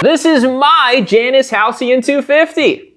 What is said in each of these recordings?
This is my Janus Halcyon 250.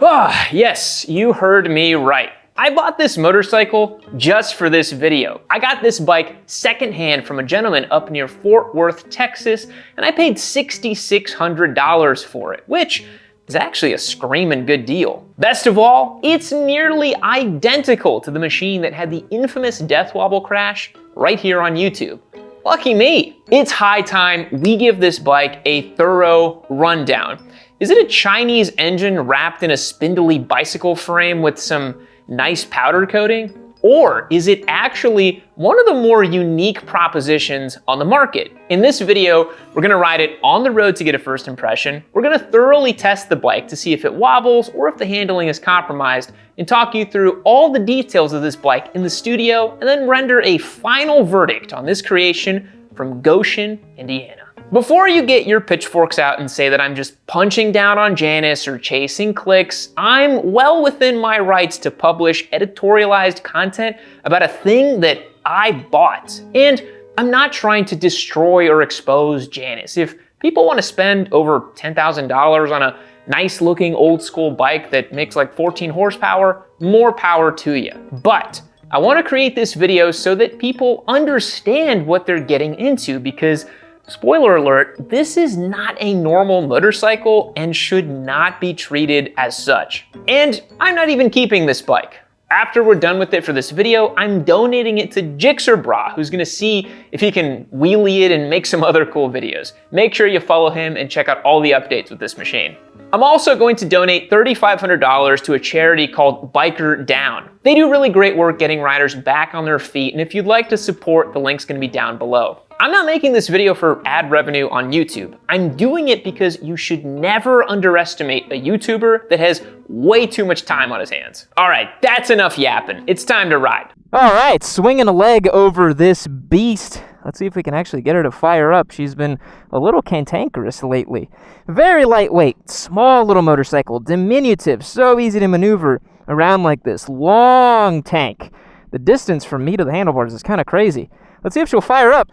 Yes, you heard me right. I bought this motorcycle just for this video. I got this bike secondhand from a gentleman up near Fort Worth, Texas, and I paid $6,600 for it, which is actually a screaming good deal. Best of all, it's nearly identical to the machine that had the infamous death wobble crash right here on YouTube. Lucky me. It's high time we give this bike a thorough rundown. Is it a Chinese engine wrapped in a spindly bicycle frame with some nice powder coating? Or is it actually one of the more unique propositions on the market? In this video, we're gonna ride it on the road to get a first impression. We're gonna thoroughly test the bike to see if it wobbles or if the handling is compromised, and talk you through all the details of this bike in the studio, and then render a final verdict on this creation from Goshen, Indiana. Before you get your pitchforks out and say that I'm just punching down on Janus or chasing clicks, I'm well within my rights to publish editorialized content about a thing that I bought. And I'm not trying to destroy or expose Janus. If people want to spend over $10,000 on a nice looking old school bike that makes like 14 horsepower, more power to you. But I want to create this video so that people understand what they're getting into, because spoiler alert, this is not a normal motorcycle and should not be treated as such. And I'm not even keeping this bike. After we're done with it for this video, I'm donating it to Jixerbra, who's gonna see if he can wheelie it and make some other cool videos. Make sure you follow him and check out all the updates with this machine. I'm also going to donate $3,500 to a charity called Biker Down. They do really great work getting riders back on their feet, and if you'd like to support, the link's gonna be down below. I'm not making this video for ad revenue on YouTube. I'm doing it because you should never underestimate a YouTuber that has way too much time on his hands. All right, that's enough yapping. It's time to ride. All right, swinging a leg over this beast. Let's see if we can actually get her to fire up. She's been a little cantankerous lately. Very lightweight, small little motorcycle, diminutive, so easy to maneuver around like this. Long tank. The distance from me to the handlebars is kind of crazy. Let's see if she'll fire up.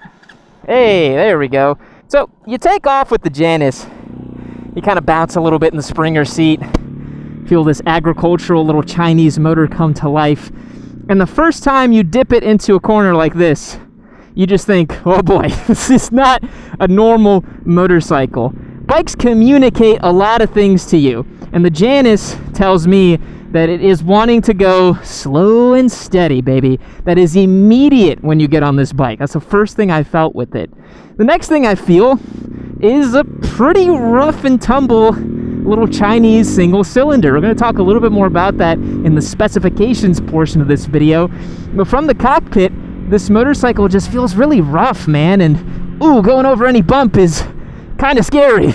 Hey, there we go. So you take off with the Janus. You kind of bounce a little bit in the Springer seat. Feel this agricultural little Chinese motor come to life. And the first time you dip it into a corner like this, you just think, oh boy, this is not a normal motorcycle. Bikes communicate a lot of things to you. And the Janus tells me that it is wanting to go slow and steady, baby. That is immediate when you get on this bike. That's the first thing I felt with it. The next thing I feel is a pretty rough and tumble little Chinese single cylinder. We're gonna talk a little bit more about that in the specifications portion of this video. But from the cockpit, this motorcycle just feels really rough, man. And ooh, going over any bump is kind of scary,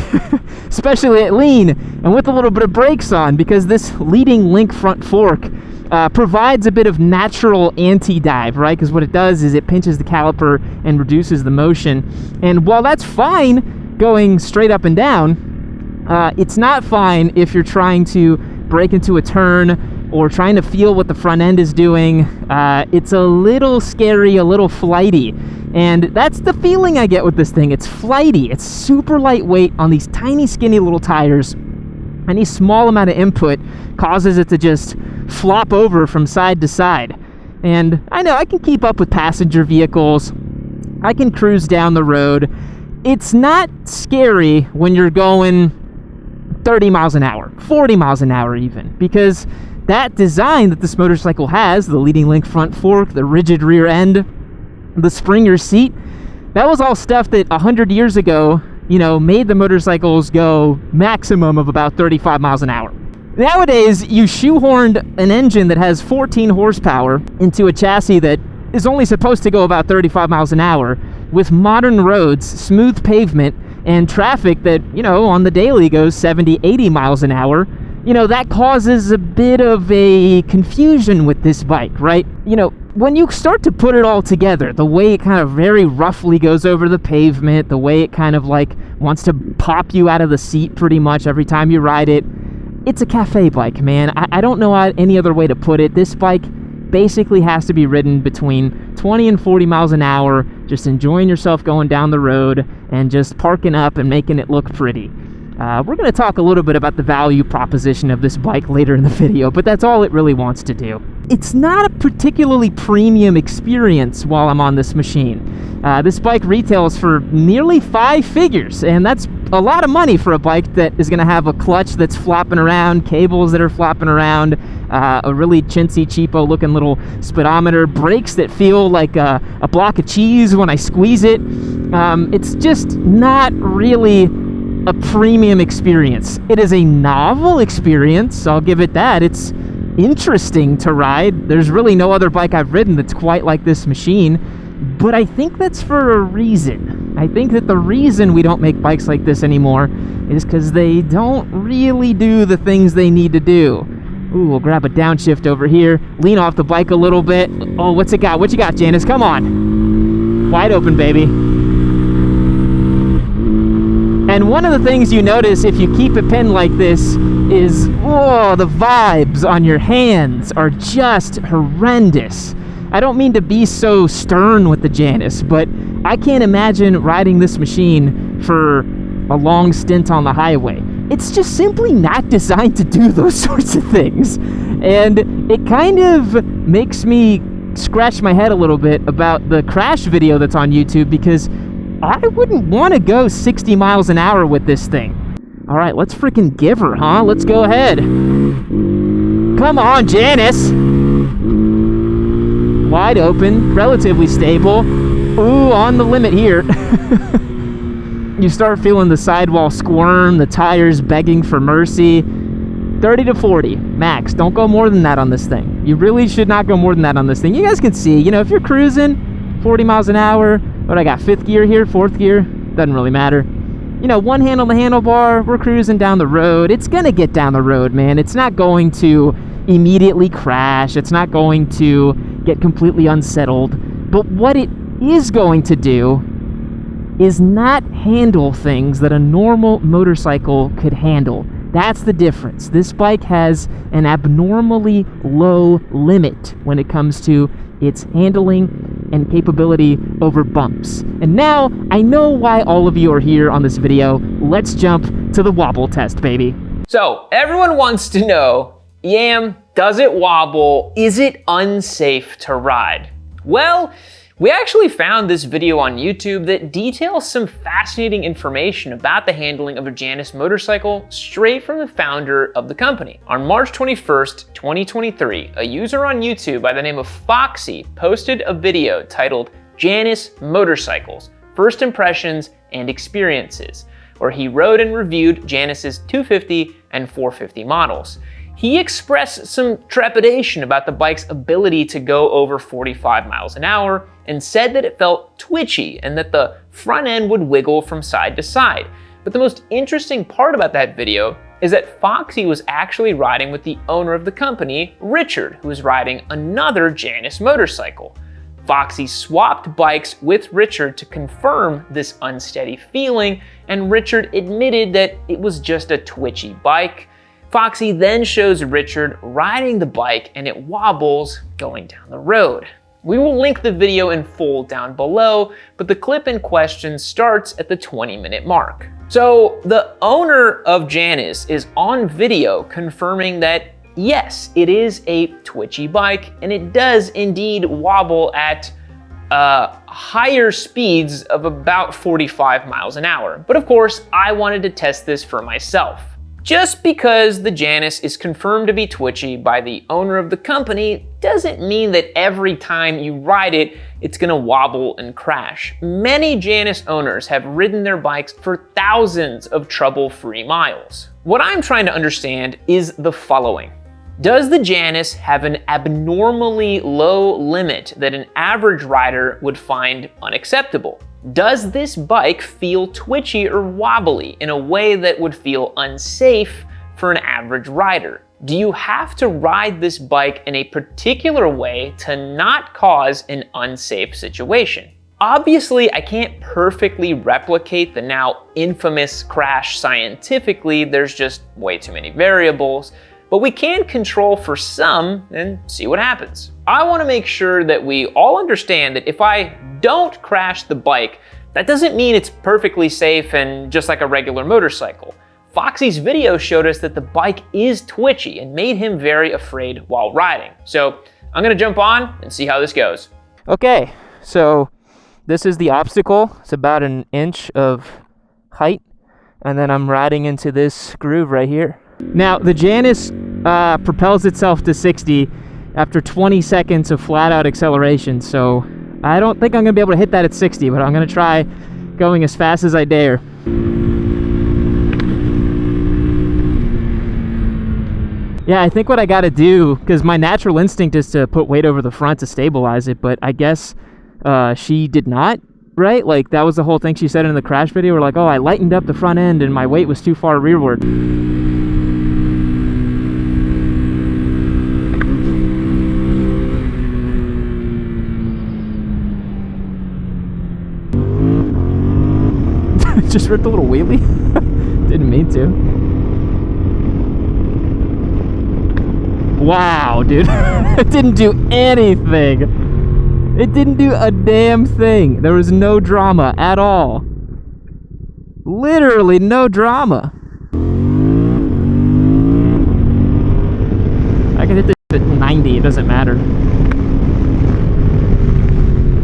especially at lean and with a little bit of brakes on, because this leading link front fork provides a bit of natural anti-dive, right? Because what it does is it pinches the caliper and reduces the motion. And while that's fine going straight up and down, it's not fine if you're trying to break into a turn or trying to feel what the front end is doing. It's a little scary, a little flighty. And that's the feeling I get with this thing. It's flighty. It's super lightweight on these tiny, skinny little tires. Any small amount of input causes it to just flop over from side to side. And I know I can keep up with passenger vehicles. I can cruise down the road. It's not scary when you're going 30 miles an hour, 40 miles an hour even, because that design that this motorcycle has, the leading link front fork, the rigid rear end, the Springer seat, that was all stuff that 100 years ago, you know, made the motorcycles go maximum of about 35 miles an hour. Nowadays, you shoehorned an engine that has 14 horsepower into a chassis that is only supposed to go about 35 miles an hour with modern roads, smooth pavement, and traffic that, you know, on the daily goes 70, 80 miles an hour. You know, that causes a bit of a confusion with this bike, right? You know, when you start to put it all together, the way it kind of very roughly goes over the pavement, the way it kind of like wants to pop you out of the seat pretty much every time you ride it, it's a cafe bike, man. I don't know any other way to put it. This bike basically has to be ridden between 20 and 40 miles an hour, just enjoying yourself going down the road and just parking up and making it look pretty. We're going to talk a little bit about the value proposition of this bike later in the video, but that's all it really wants to do. It's not a particularly premium experience while I'm on this machine. This bike retails for nearly 5 figures, and that's a lot of money for a bike that is going to have a clutch that's flopping around, cables that are flopping around, a really chintzy, cheapo looking little speedometer, brakes that feel like a block of cheese when I squeeze it. It's just not really a premium experience. It is a novel experience, I'll give it that. It's interesting to ride. There's really no other bike I've ridden that's quite like this machine, but I think that's for a reason. I think that the reason we don't make bikes like this anymore is because they don't really do the things they need to do. Ooh, we'll grab a downshift over here, lean off the bike a little bit. Oh, what's it got? What you got, Janus? Come on. Wide open, baby. And one of the things you notice if you keep it pinned like this is, oh, the vibes on your hands are just horrendous. I don't mean to be so stern with the Janus, but I can't imagine riding this machine for a long stint on the highway. It's just simply not designed to do those sorts of things. And it kind of makes me scratch my head a little bit about the crash video that's on YouTube, because I wouldn't want to go 60 miles an hour with this thing. All right, let's freaking give her, huh? Let's go ahead. Come on, Janus. Wide open, relatively stable. Ooh, on the limit here. You start feeling the sidewall squirm, the tires begging for mercy. 30 to 40, max. Don't go more than that on this thing. You really should not go more than that on this thing. You guys can see, if you're cruising 40 miles an hour, what I got, 5th gear here, 4th gear, doesn't really matter. One hand on the handlebar, we're cruising down the road. It's gonna get down the road, man. It's not going to immediately crash. It's not going to get completely unsettled. But what it is going to do is not handle things that a normal motorcycle could handle. That's the difference. This bike has an abnormally low limit when it comes to its handling and capability over bumps. And now I know why all of you are here on this video. Let's jump to the wobble test, baby. So everyone wants to know, Yam, does it wobble? Is it unsafe to ride? Well, we actually found this video on YouTube that details some fascinating information about the handling of a Janus motorcycle straight from the founder of the company. On March 21st, 2023, a user on YouTube by the name of Foxy posted a video titled Janus Motorcycles, First Impressions and Experiences, where he rode and reviewed Janus's 250 and 450 models. He expressed some trepidation about the bike's ability to go over 45 miles an hour and said that it felt twitchy and that the front end would wiggle from side to side. But the most interesting part about that video is that Foxy was actually riding with the owner of the company, Richard, who was riding another Janus motorcycle. Foxy swapped bikes with Richard to confirm this unsteady feeling, and Richard admitted that it was just a twitchy bike. Foxy then shows Richard riding the bike and it wobbles going down the road. We will link the video in full down below, but the clip in question starts at the 20-minute mark. So the owner of Janus is on video confirming that yes, it is a twitchy bike and it does indeed wobble at higher speeds of about 45 miles an hour. But of course, I wanted to test this for myself. Just because the Janus is confirmed to be twitchy by the owner of the company doesn't mean that every time you ride it, it's gonna wobble and crash. Many Janus owners have ridden their bikes for thousands of trouble-free miles. What I'm trying to understand is the following. Does the Janus have an abnormally low limit that an average rider would find unacceptable? Does this bike feel twitchy or wobbly in a way that would feel unsafe for an average rider? Do you have to ride this bike in a particular way to not cause an unsafe situation? Obviously, I can't perfectly replicate the now infamous crash scientifically, there's just way too many variables, but we can control for some and see what happens. I want to make sure that we all understand that if I don't crash the bike, that doesn't mean it's perfectly safe and just like a regular motorcycle. Foxy's video showed us that the bike is twitchy and made him very afraid while riding. So I'm gonna jump on and see how this goes. Okay, so this is the obstacle. It's about an inch of height, and then I'm riding into this groove right here. Now, the Janus propels itself to 60 after 20 seconds of flat out acceleration, so I don't think I'm gonna be able to hit that at 60, but I'm gonna try going as fast as I dare. Yeah, I think what I gotta do, because my natural instinct is to put weight over the front to stabilize it, but I guess she did not, right? Like, that was the whole thing she said in the crash video. We're like, oh, I lightened up the front end and my weight was too far rearward. Just ripped a little wheelie. Didn't mean to. Wow, dude. It didn't do anything. It didn't do a damn thing. There was no drama at all. Literally no drama. I can hit this at 90, it doesn't matter.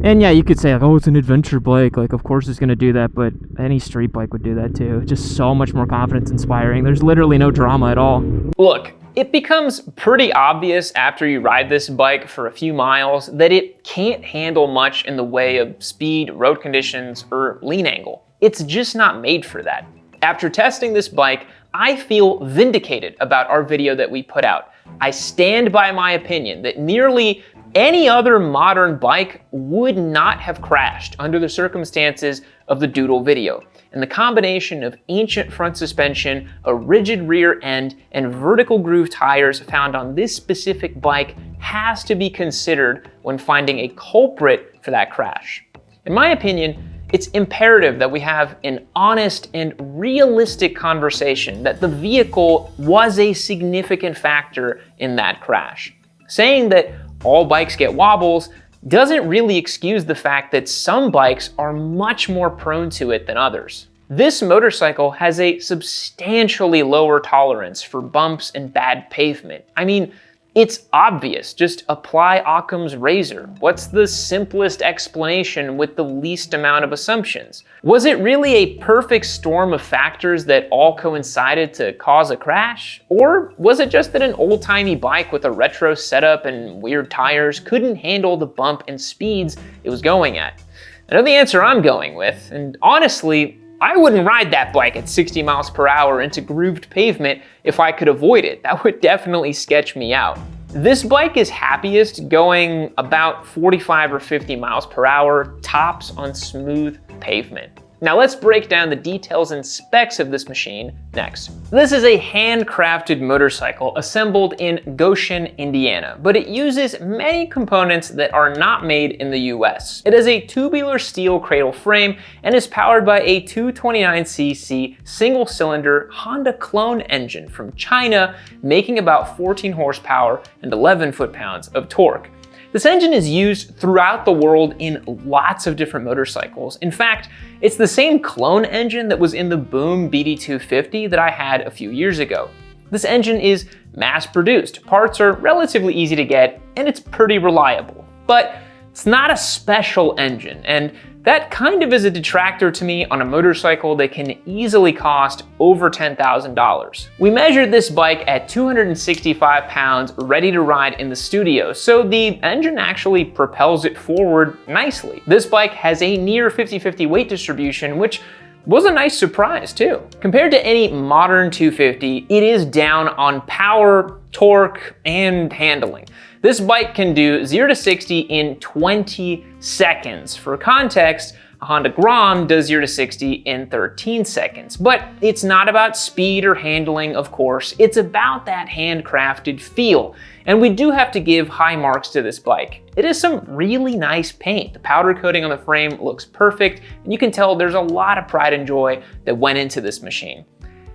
And yeah, you could say, like, oh, it's an adventure bike. Like, of course it's going to do that, but any street bike would do that too. Just so much more confidence inspiring. There's literally no drama at all. Look, it becomes pretty obvious after you ride this bike for a few miles that it can't handle much in the way of speed, road conditions, or lean angle. It's just not made for that. After testing this bike, I feel vindicated about our video that we put out. I stand by my opinion that nearly any other modern bike would not have crashed under the circumstances of the Doodle video. And the combination of ancient front suspension, a rigid rear end, and vertical groove tires found on this specific bike has to be considered when finding a culprit for that crash. In my opinion, it's imperative that we have an honest and realistic conversation that the vehicle was a significant factor in that crash. Saying that all bikes get wobbles doesn't really excuse the fact that some bikes are much more prone to it than others. This motorcycle has a substantially lower tolerance for bumps and bad pavement. I mean, it's obvious. Just apply Occam's razor. What's the simplest explanation with the least amount of assumptions? Was it really a perfect storm of factors that all coincided to cause a crash? Or was it just that an old-timey bike with a retro setup and weird tires couldn't handle the bump and speeds it was going at? I know the answer I'm going with, and honestly, I wouldn't ride that bike at 60 miles per hour into grooved pavement if I could avoid it. That would definitely sketch me out. This bike is happiest going about 45 or 50 miles per hour, tops on smooth pavement. Now let's break down the details and specs of this machine next. This is a handcrafted motorcycle assembled in Goshen, Indiana, but it uses many components that are not made in the US. It has a tubular steel cradle frame and is powered by a 229cc single-cylinder Honda clone engine from China, making about 14 horsepower and 11 foot-pounds of torque. This engine is used throughout the world in lots of different motorcycles. In fact, it's the same clone engine that was in the Boom BD250 that I had a few years ago. This engine is mass-produced, parts are relatively easy to get, and it's pretty reliable. But it's not a special engine, and that kind of is a detractor to me on a motorcycle that can easily cost over $10,000. We measured this bike at 265 pounds, ready to ride in the studio, so the engine actually propels it forward nicely. This bike has a near 50-50 weight distribution, which was a nice surprise too. Compared to any modern 250, it is down on power, torque, and handling. This bike can do 0 to 60 in 20 seconds. For context, a Honda Grom does 0 to 60 in 13 seconds. But it's not about speed or handling, of course. It's about that handcrafted feel. And we do have to give high marks to this bike. It is some really nice paint. The powder coating on the frame looks perfect, and you can tell there's a lot of pride and joy that went into this machine.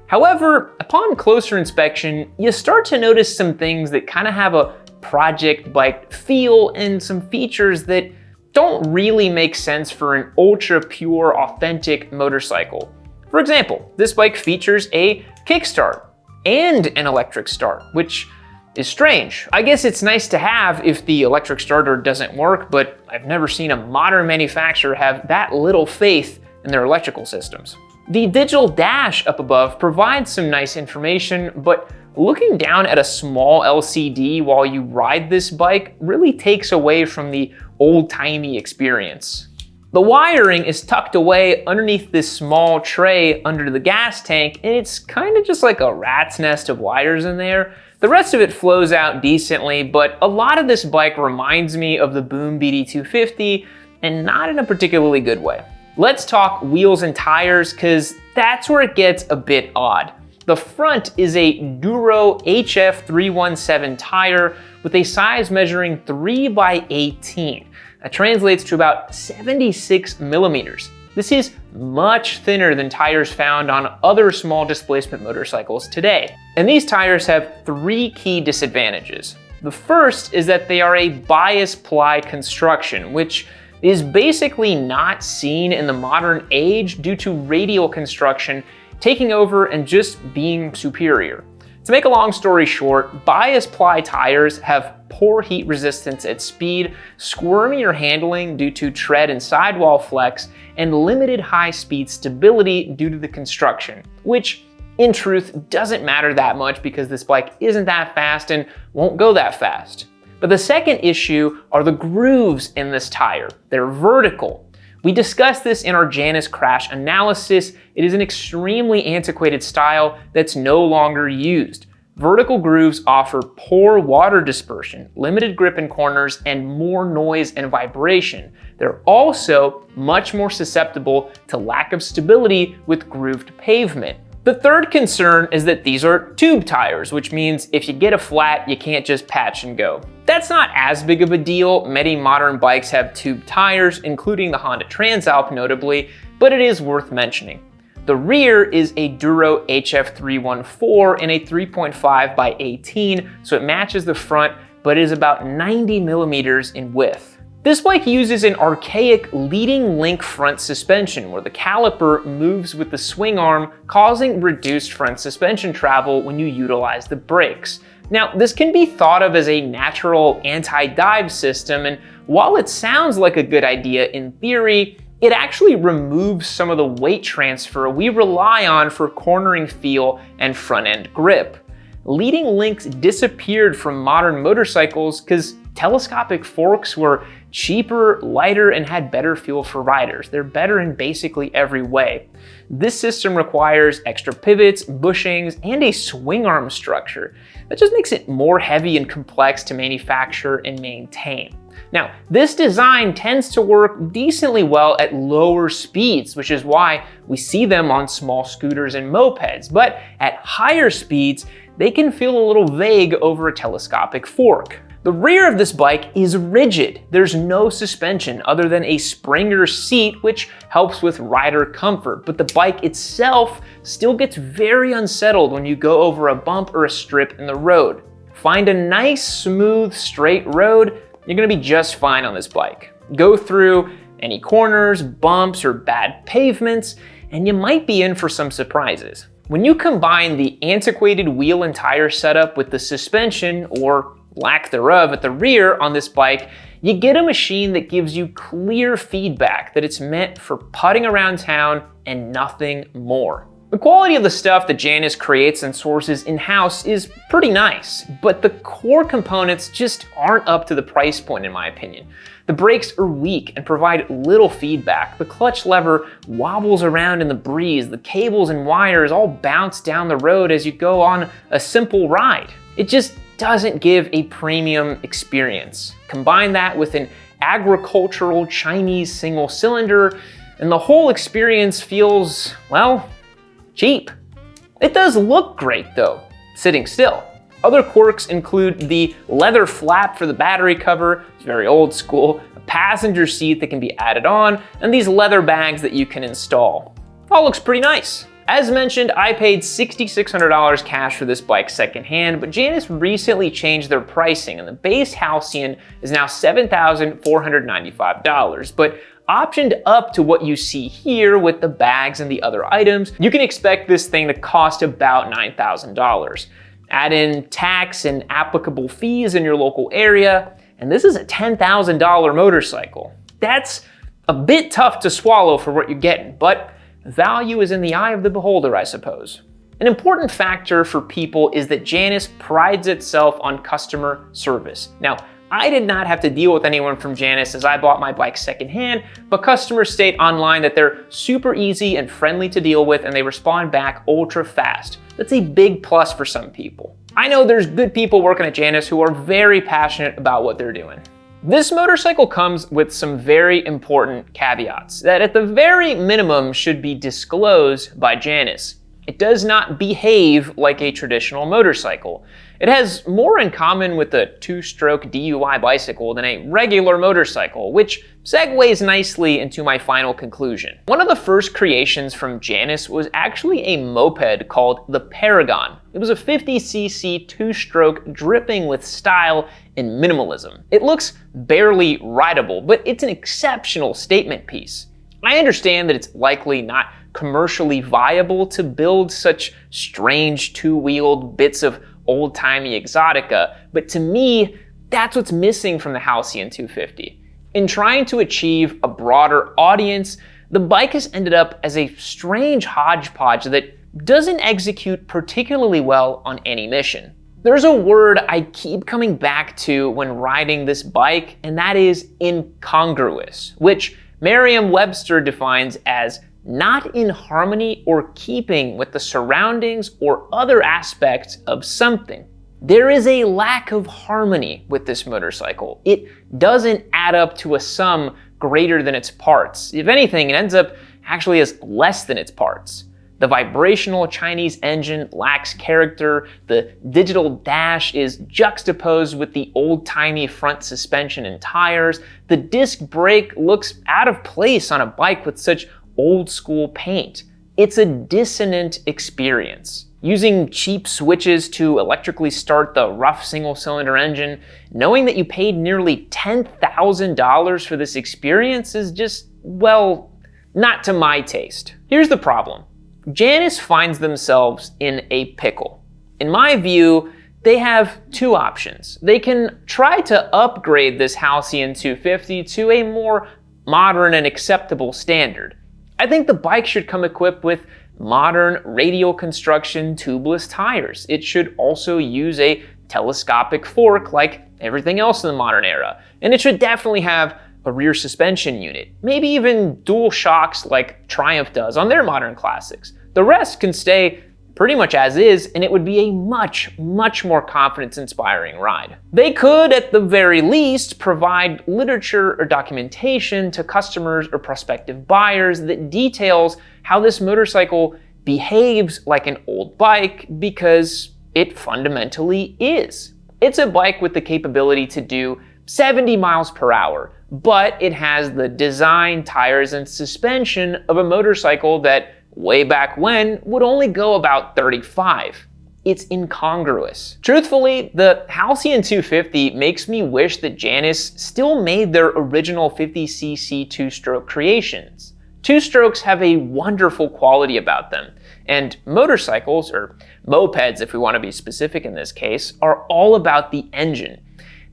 However, upon closer inspection, you start to notice some things that kind of have a project bike feel and some features that don't really make sense for an ultra pure, authentic motorcycle. For example, this bike features a kickstart and an electric start, which is strange. I guess it's nice to have if the electric starter doesn't work, but I've never seen a modern manufacturer have that little faith in their electrical systems. The digital dash up above provides some nice information, but looking down at a small LCD while you ride this bike really takes away from the old-timey experience. The wiring is tucked away underneath this small tray under the gas tank, and it's kind of just like a rat's nest of wires in there. The rest of it flows out decently, but a lot of this bike reminds me of the Boom BD250, and not in a particularly good way. Let's talk wheels and tires, because that's where it gets a bit odd. The front is a Duro HF317 tire with a size measuring 3x18. That translates to about 76 millimeters. This is much thinner than tires found on other small displacement motorcycles today. And these tires have 3 key disadvantages. The first is that they are a bias ply construction, which is basically not seen in the modern age due to radial construction taking over and just being superior. To make a long story short, bias ply tires have poor heat resistance at speed, squirmier handling due to tread and sidewall flex, and limited high-speed stability due to the construction, which in truth doesn't matter that much because this bike isn't that fast and won't go that fast. But the second issue are the grooves in this tire. They're vertical. We discussed this in our Janus crash analysis. It is an extremely antiquated style that's no longer used. Vertical grooves offer poor water dispersion, limited grip in corners, and more noise and vibration. They're also much more susceptible to lack of stability with grooved pavement. The third concern is that these are tube tires, which means if you get a flat, you can't just patch and go. That's not as big of a deal. Many modern bikes have tube tires, including the Honda Transalp notably, but it is worth mentioning. The rear is a Duro HF314 in a 3.5x18, so it matches the front, but is about 90 millimeters in width. This bike uses an archaic leading link front suspension where the caliper moves with the swing arm, causing reduced front suspension travel when you utilize the brakes. Now, this can be thought of as a natural anti-dive system, and while it sounds like a good idea in theory, it actually removes some of the weight transfer we rely on for cornering feel and front-end grip. Leading links disappeared from modern motorcycles because telescopic forks were cheaper, lighter, and had better feel for riders. They're better in basically every way. This system requires extra pivots, bushings, and a swing arm structure. That just makes it more heavy and complex to manufacture and maintain. Now, this design tends to work decently well at lower speeds, which is why we see them on small scooters and mopeds, but at higher speeds, they can feel a little vague over a telescopic fork. The rear of this bike is rigid. There's no suspension other than a Springer seat, which helps with rider comfort, but the bike itself still gets very unsettled when you go over a bump or a strip in the road. Find a nice, smooth, straight road, you're gonna be just fine on this bike. Go through any corners, bumps, or bad pavements, and you might be in for some surprises. When you combine the antiquated wheel and tire setup with the suspension, or lack thereof, at the rear on this bike, you get a machine that gives you clear feedback that it's meant for putting around town and nothing more. The quality of the stuff that Janus creates and sources in-house is pretty nice, but the core components just aren't up to the price point in my opinion. The brakes are weak and provide little feedback. The clutch lever wobbles around in the breeze. The cables and wires all bounce down the road as you go on a simple ride. It just doesn't give a premium experience. Combine that with an agricultural Chinese single cylinder, and the whole experience feels, well, cheap. It does look great though, sitting still. Other quirks include the leather flap for the battery cover, it's very old school, a passenger seat that can be added on, and these leather bags that you can install. All looks pretty nice. As mentioned, I paid $6,600 cash for this bike secondhand, but Janus recently changed their pricing and the base Halcyon is now $7,495. But optioned up to what you see here with the bags and the other items, you can expect this thing to cost about $9,000. Add in tax and applicable fees in your local area, and this is a $10,000 motorcycle. That's a bit tough to swallow for what you're getting, but value is in the eye of the beholder, I suppose. An important factor for people is that Janus prides itself on customer service. Now, I did not have to deal with anyone from Janus as I bought my bike secondhand, but customers state online that they're super easy and friendly to deal with and they respond back ultra fast. That's a big plus for some people. I know there's good people working at Janus who are very passionate about what they're doing. This motorcycle comes with some very important caveats that at the very minimum should be disclosed by Janus. It does not behave like a traditional motorcycle. It has more in common with a two-stroke DUI bicycle than a regular motorcycle, which segues nicely into my final conclusion. One of the first creations from Janus was actually a moped called the Paragon. It was a 50cc two-stroke dripping with style and minimalism. It looks barely rideable, but it's an exceptional statement piece. I understand that it's likely not commercially viable to build such strange two-wheeled bits of old-timey exotica, but to me, that's what's missing from the Halcyon 250. In trying to achieve a broader audience, the bike has ended up as a strange hodgepodge that doesn't execute particularly well on any mission. There's a word I keep coming back to when riding this bike, and that is incongruous, which Merriam-Webster defines as not in harmony or keeping with the surroundings or other aspects of something. There is a lack of harmony with this motorcycle. It doesn't add up to a sum greater than its parts. If anything, it ends up actually as less than its parts. The vibrational Chinese engine lacks character, the digital dash is juxtaposed with the old-timey front suspension and tires, the disc brake looks out of place on a bike with such old school paint. It's a dissonant experience. Using cheap switches to electrically start the rough single-cylinder engine, knowing that you paid nearly $10,000 for this experience is just, well, not to my taste. Here's the problem. Janus finds themselves in a pickle. In my view, they have two options. They can try to upgrade this Halcyon 250 to a more modern and acceptable standard. I think the bike should come equipped with modern radial construction tubeless tires. It should also use a telescopic fork like everything else in the modern era. And it should definitely have a rear suspension unit, maybe even dual shocks like Triumph does on their modern classics. The rest can stay pretty much as is, and it would be a much more confidence-inspiring ride. They could, at the very least, provide literature or documentation to customers or prospective buyers that details how this motorcycle behaves like an old bike, because it fundamentally is. It's a bike with the capability to do 70 miles per hour, but it has the design, tires, and suspension of a motorcycle that way back when would only go about 35. It's incongruous. Truthfully, the Halcyon 250 makes me wish that Janus still made their original 50cc two-stroke creations. Two-strokes have a wonderful quality about them, and motorcycles, or mopeds if we want to be specific in this case, are all about the engine.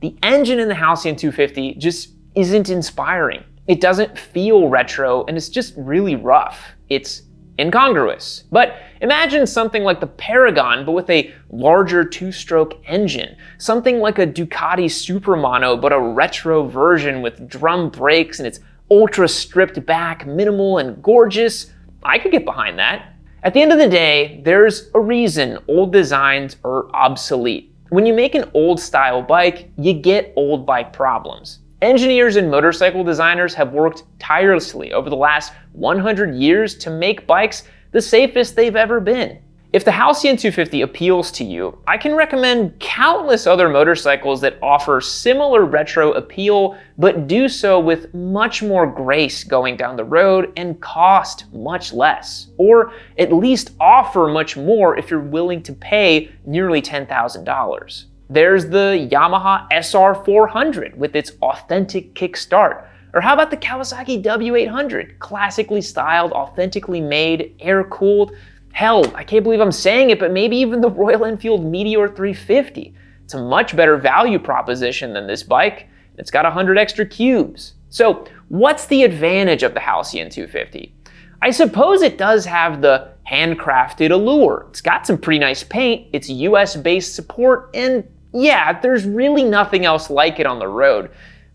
The engine in the Halcyon 250 just isn't inspiring. It doesn't feel retro, and it's just really rough. It's incongruous. But imagine something like the Paragon, but with a larger two-stroke engine. Something like a Ducati Supermono, but a retro version with drum brakes and it's ultra stripped back, minimal and gorgeous. I could get behind that. At the end of the day, there's a reason old designs are obsolete. When you make an old style bike, you get old bike problems. Engineers and motorcycle designers have worked tirelessly over the last 100 years to make bikes the safest they've ever been. If the Halcyon 250 appeals to you, I can recommend countless other motorcycles that offer similar retro appeal, but do so with much more grace going down the road and cost much less, or at least offer much more if you're willing to pay nearly $10,000. There's the Yamaha SR400 with its authentic kickstart, Or how about the Kawasaki W800? Classically styled, authentically made, air-cooled. Hell, I can't believe I'm saying it, but maybe even the Royal Enfield Meteor 350. It's a much better value proposition than this bike. It's got 100 extra cubes. So what's the advantage of the Halcyon 250? I suppose it does have the handcrafted allure. It's got some pretty nice paint, it's US-based support, and yeah, there's really nothing else like it on the road.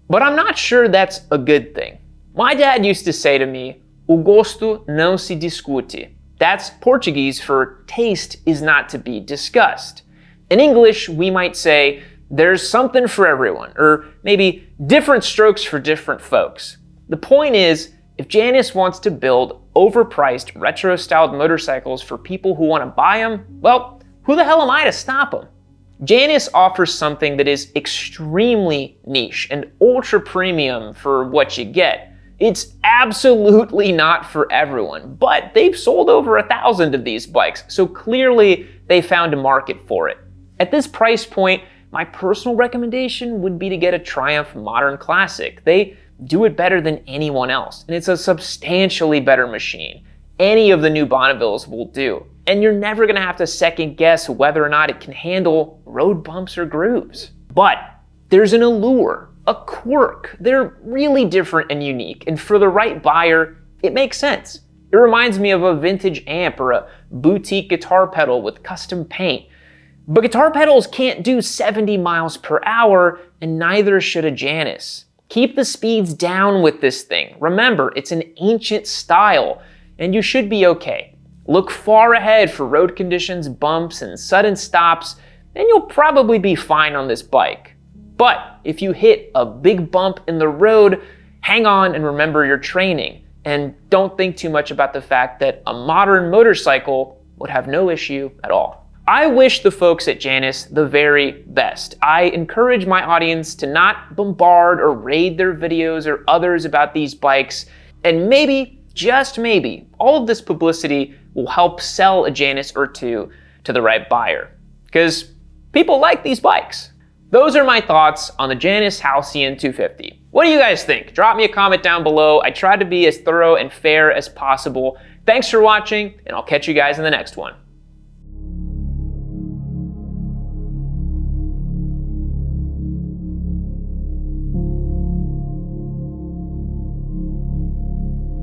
But I'm not sure that's a good thing. My dad used to say to me, "O gosto não se discute." That's Portuguese for taste is not to be discussed. In English, we might say, there's something for everyone, or maybe different strokes for different folks. The point is, if Janus wants to build overpriced, retro-styled motorcycles for people who want to buy them, well, who the hell am I to stop them? Janus offers something that is extremely niche and ultra premium for what you get. It's absolutely not for everyone, but they've sold over 1,000 of these bikes, so clearly they found a market for it. At this price point, my personal recommendation would be to get a Triumph Modern Classic. They do it better than anyone else, and it's a substantially better machine. Any of the new Bonnevilles will do, and you're never gonna have to second guess whether or not it can handle road bumps or grooves. But there's an allure, a quirk. They're really different and unique, and for the right buyer, it makes sense. It reminds me of a vintage amp or a boutique guitar pedal with custom paint. But guitar pedals can't do 70 miles per hour, and neither should a Janus. Keep the speeds down with this thing. Remember, it's an ancient style, and you should be okay. Look far ahead for road conditions, bumps, and sudden stops, and you'll probably be fine on this bike. But if you hit a big bump in the road, hang on and remember your training, and don't think too much about the fact that a modern motorcycle would have no issue at all. I wish the folks at Janus the very best. I encourage my audience to not bombard or raid their videos or others about these bikes, and maybe, just maybe, all of this publicity will help sell a Janus or two to the right buyer, because people like these bikes. Those are my thoughts on the Janus Halcyon 250. What do you guys think? Drop me a comment down below. I tried to be as thorough and fair as possible. Thanks for watching, and I'll catch you guys in the next one.